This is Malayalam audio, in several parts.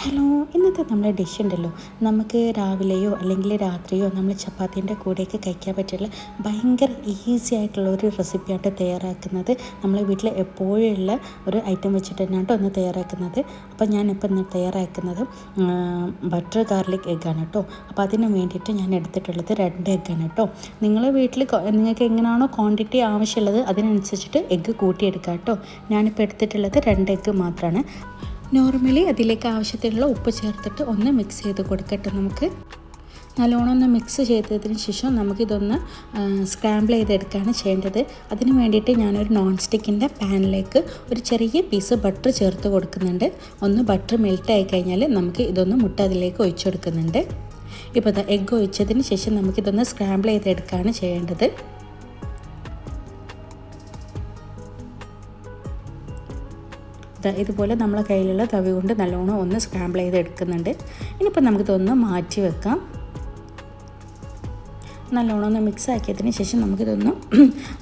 ഹലോ, ഇന്നത്തെ നമ്മുടെ ഡിഷ് ഉണ്ടല്ലോ, നമുക്ക് രാവിലെയോ അല്ലെങ്കിൽ രാത്രിയോ നമ്മൾ ചപ്പാത്തീൻ്റെ കൂടെയൊക്കെ കഴിക്കാൻ പറ്റിയുള്ള ഭയങ്കര ഈസി ആയിട്ടുള്ള ഒരു റെസിപ്പിയായിട്ട് തയ്യാറാക്കുന്നത്. നമ്മളെ വീട്ടിൽ എപ്പോഴുള്ള ഒരു ഐറ്റം വെച്ചിട്ട് തന്നെയാണ് ഒന്ന് തയ്യാറാക്കുന്നത്. അപ്പോൾ ഞാനിപ്പോൾ ഇന്ന് തയ്യാറാക്കുന്നത് ബട്ടർ ഗാർലിക് എഗ്ഗാണ് കേട്ടോ. അപ്പോൾ അതിന് വേണ്ടിയിട്ട് ഞാൻ എടുത്തിട്ടുള്ളത് 2 എഗ്ഗാണ് കേട്ടോ. നിങ്ങളെ വീട്ടിൽ നിങ്ങൾക്ക് എങ്ങനെയാണോ ക്വാണ്ടിറ്റി ആവശ്യമുള്ളത് അതിനനുസരിച്ചിട്ട് എഗ്ഗ് കൂട്ടിയെടുക്കാം കേട്ടോ. ഞാനിപ്പോൾ എടുത്തിട്ടുള്ളത് 2 എഗ്ഗ് മാത്രമാണ്. നോർമലി അതിലേക്ക് ആവശ്യത്തിനുള്ള ഉപ്പ് ചേർത്തിട്ട് ഒന്ന് മിക്സ് ചെയ്ത് കൊടുക്കട്ടെ. നമുക്ക് നല്ലോണം ഒന്ന് മിക്സ് ചെയ്തതിന് ശേഷം നമുക്കിതൊന്ന് സ്ക്രാമ്പിൾ ചെയ്തെടുക്കുകയാണ് ചെയ്യേണ്ടത്. അതിന് വേണ്ടിയിട്ട് ഞാനൊരു നോൺ സ്റ്റിക്കിൻ്റെ പാനിലേക്ക് ഒരു ചെറിയ പീസ് ബട്ടർ ചേർത്ത് കൊടുക്കുന്നുണ്ട്. ഒന്ന് ബട്ടർ മെൽറ്റ് ആയി കഴിഞ്ഞാൽ നമുക്ക് ഇതൊന്ന് മുട്ട അതിലേക്ക് ഒഴിച്ചു കൊടുക്കുന്നുണ്ട്. ഇപ്പോൾ ഇത് എഗ്ഗ് ഒഴിച്ചതിന് ശേഷം നമുക്കിതൊന്ന് സ്ക്രാമ്പിൾ ചെയ്തെടുക്കുകയാണ് ചെയ്യേണ്ടത്. ഇതുപോലെ നമ്മളെ കയ്യിലുള്ള തവി കൊണ്ട് നല്ലോണം ഒന്ന് സ്ക്രാമ്പിൾ ചെയ്തെടുക്കുന്നുണ്ട്. ഇനിയിപ്പോൾ നമുക്കിതൊന്ന് മാറ്റി വെക്കാം. നല്ലോണം ഒന്ന് മിക്സ് ആക്കിയതിന് ശേഷം നമുക്കിതൊന്ന്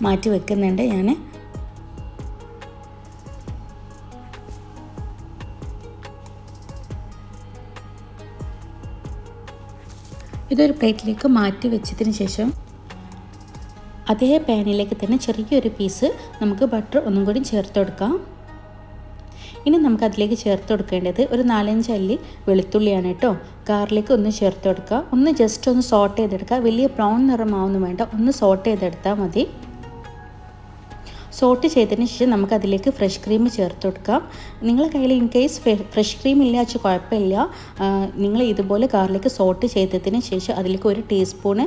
മാറ്റി വെക്കുന്നുണ്ട്. ഞാൻ ഇതൊരു പ്ലേറ്റിലേക്ക് മാറ്റി വെച്ചതിന് ശേഷം അതേ പാനിലേക്ക് തന്നെ ചെറിയൊരു പീസ് നമുക്ക് ബട്ടർ ഒന്നും കൂടി ചേർത്ത് കൊടുക്കാം. ഇനി നമുക്കതിലേക്ക് ചേർത്ത് കൊടുക്കേണ്ടത് ഒരു 4-5 അല്ലി വെളുത്തുള്ളിയാണ് കേട്ടോ. ഗാർലിക് ഒന്ന് ചേർത്ത് കൊടുക്കുക. ഒന്ന് ജസ്റ്റ് ഒന്ന് സോട്ട് ചെയ്തെടുക്കുക. വലിയ ബ്രൗൺ നിറമാവൊന്നും വേണ്ട, ഒന്ന് സോട്ട് ചെയ്തെടുത്താൽ മതി. സോട്ട് ചെയ്തതിന് ശേഷം നമുക്കതിലേക്ക് ഫ്രഷ് ക്രീം ചേർത്ത് കൊടുക്കാം. നിങ്ങളുടെ കയ്യിൽ ഇൻ കേസ് ഫ്രഷ് ക്രീം ഇല്ല വെച്ചാൽ കുഴപ്പമില്ല. നിങ്ങൾ ഇതുപോലെ ഗാർലിക് സോട്ട് ചെയ്തതിന് ശേഷം അതിലേക്ക് 1 ടീസ്പൂണ്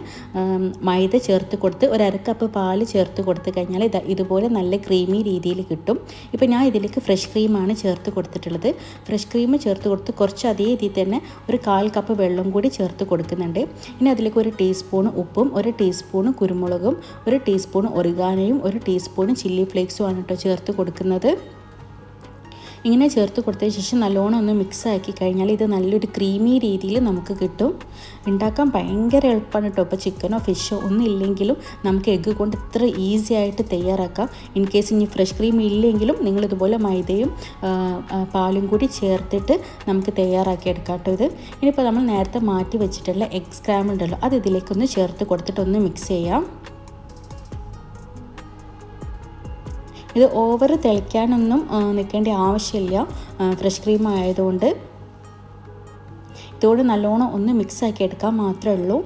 മൈദ ചേർത്ത് കൊടുത്ത് 1/2 കപ്പ് പാല് ചേർത്ത് കൊടുത്ത് കഴിഞ്ഞാൽ ഇതുപോലെ നല്ല ക്രീമി രീതിയിൽ കിട്ടും. ഇപ്പോൾ ഞാൻ ഇതിലേക്ക് ഫ്രഷ് ക്രീമാണ് ചേർത്ത് കൊടുത്തിട്ടുള്ളത്. ഫ്രഷ് ക്രീം ചേർത്ത് കൊടുത്ത് കുറച്ച് അതേ രീതിയിൽ തന്നെ ഒരു 1/4 കപ്പ് വെള്ളം കൂടി ചേർത്ത് കൊടുക്കുന്നുണ്ട്. ഇനി അതിലേക്ക് 1 ടീസ്പൂൺ ഉപ്പും 1 ടീസ്പൂൺ കുരുമുളകും 1 ടീസ്പൂൺ ഒറിഗാനോയും 1 ടീസ്പൂൺ ചില്ലി ഫ്ലേക്സുമാണ് കേട്ടോ ചേർത്ത് കൊടുക്കുന്നത്. ഇങ്ങനെ ചേർത്ത് കൊടുത്തതിന് ശേഷം നല്ലോണം ഒന്ന് മിക്സ് ആക്കി കഴിഞ്ഞാൽ ഇത് നല്ലൊരു ക്രീമി രീതിയിൽ നമുക്ക് കിട്ടും. ഉണ്ടാക്കാൻ ഭയങ്കര എളുപ്പമാണ് കേട്ടോ. ഇപ്പോൾ ചിക്കനോ ഫിഷോ ഒന്നും ഇല്ലെങ്കിലും നമുക്ക് എഗ്ഗ് കൊണ്ട് ഇത്ര ഈസി ആയിട്ട് തയ്യാറാക്കാം. ഇൻ കേസ് ഇനി ഫ്രഷ് ക്രീം ഇല്ലെങ്കിലും നിങ്ങളിതുപോലെ മൈദയും പാലും കൂടി ചേർത്തിട്ട് നമുക്ക് തയ്യാറാക്കി എടുക്കാം കേട്ടോ. ഇത് ഇനിയിപ്പോൾ നമ്മൾ നേരത്തെ മാറ്റി വെച്ചിട്ടുള്ള എഗ് സ്ക്രാമ്പിൾ ഉണ്ടല്ലോ, അത് ഇതിലേക്കൊന്ന് ചേർത്ത് കൊടുത്തിട്ടൊന്ന് മിക്സ് ചെയ്യാം. ഇത് ഓവർ തിളയ്ക്കാനൊന്നും നിൽക്കേണ്ട ആവശ്യമില്ല, ഫ്രഷ് ക്രീം ആയതുകൊണ്ട്. ഇതോടെ നല്ലോണം ഒന്ന് മിക്സ് ആക്കി എടുക്കാൻ മാത്രമേ ഉള്ളൂ.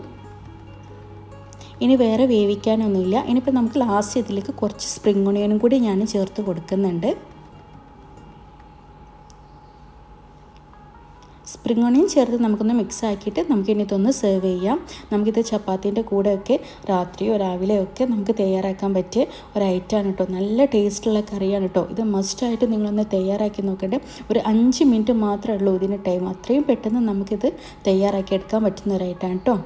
ഇനി വേറെ വേവിക്കാനൊന്നുമില്ല. ഇനിയിപ്പോൾ നമുക്ക് ലാസ്റ്റ് ഇതിലേക്ക് കുറച്ച് സ്പ്രിംഗ് ഒണിയനും കൂടി ഞാൻ ചേർത്ത് കൊടുക്കുന്നുണ്ട്. സ്പ്രിംഗ് ഒണിയൻ ചേർത്ത് നമുക്കൊന്ന് മിക്സ് ആക്കിയിട്ട് നമുക്കിനി ഇതൊന്ന് സെർവ് ചെയ്യാം. നമുക്കിത് ചപ്പാത്തീൻ്റെ കൂടെയൊക്കെ രാത്രിയോ രാവിലെയോ ഒക്കെ നമുക്ക് തയ്യാറാക്കാൻ പറ്റിയ ഒരു ഐറ്റമാണ് കേട്ടോ. നല്ല ടേസ്റ്റുള്ള കറിയാണ് കേട്ടോ. ഇത് മസ്റ്റായിട്ട് നിങ്ങളൊന്ന് തയ്യാറാക്കി നോക്കേണ്ടത്. ഒരു 5 മിനിറ്റ് മാത്രമേ ഉള്ളൂ ഇതിന് ടൈം. അത്രയും പെട്ടെന്ന് നമുക്കിത് തയ്യാറാക്കി എടുക്കാൻ പറ്റുന്ന ഒരു ഐറ്റമാണ് കേട്ടോ.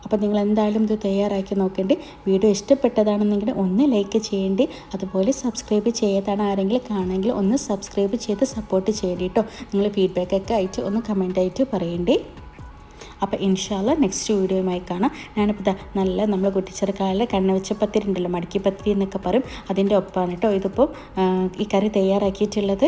അപ്പോൾ നിങ്ങൾ എന്തായാലും ഇത് തയ്യാറാക്കി നോക്കേണ്ടി. വീഡിയോ ഇഷ്ടപ്പെട്ടതാണെന്നെങ്കിൽ ഒന്ന് ലൈക്ക് ചെയ്യേണ്ടി. അതുപോലെ സബ്സ്ക്രൈബ് ചെയ്താൽ ആരെങ്കിലും കാണുമെങ്കിൽ ഒന്ന് സബ്സ്ക്രൈബ് ചെയ്ത് സപ്പോർട്ട് ചെയ്യേണ്ടി കേട്ടോ. നിങ്ങൾ ഫീഡ്ബാക്കൊക്കെ ആയിട്ട് ഒന്ന് കമൻറ്റായിട്ട് പറയേണ്ടി. അപ്പോൾ ഇൻഷാല്ല നെക്സ്റ്റ് വീഡിയോയുമായി കാണാം. ഞാനിപ്പോൾ നല്ല നമ്മൾ കുട്ടിച്ചെറുക്കാലിൽ കണ്ണവച്ച പത്തിരി ഉണ്ടല്ലോ, മടക്കി പത്തിരി എന്നൊക്കെ പറയും, അതിൻ്റെ ഒപ്പമാണ് കേട്ടോ ഇതിപ്പോൾ ഈ കറി തയ്യാറാക്കിയിട്ടുള്ളത്.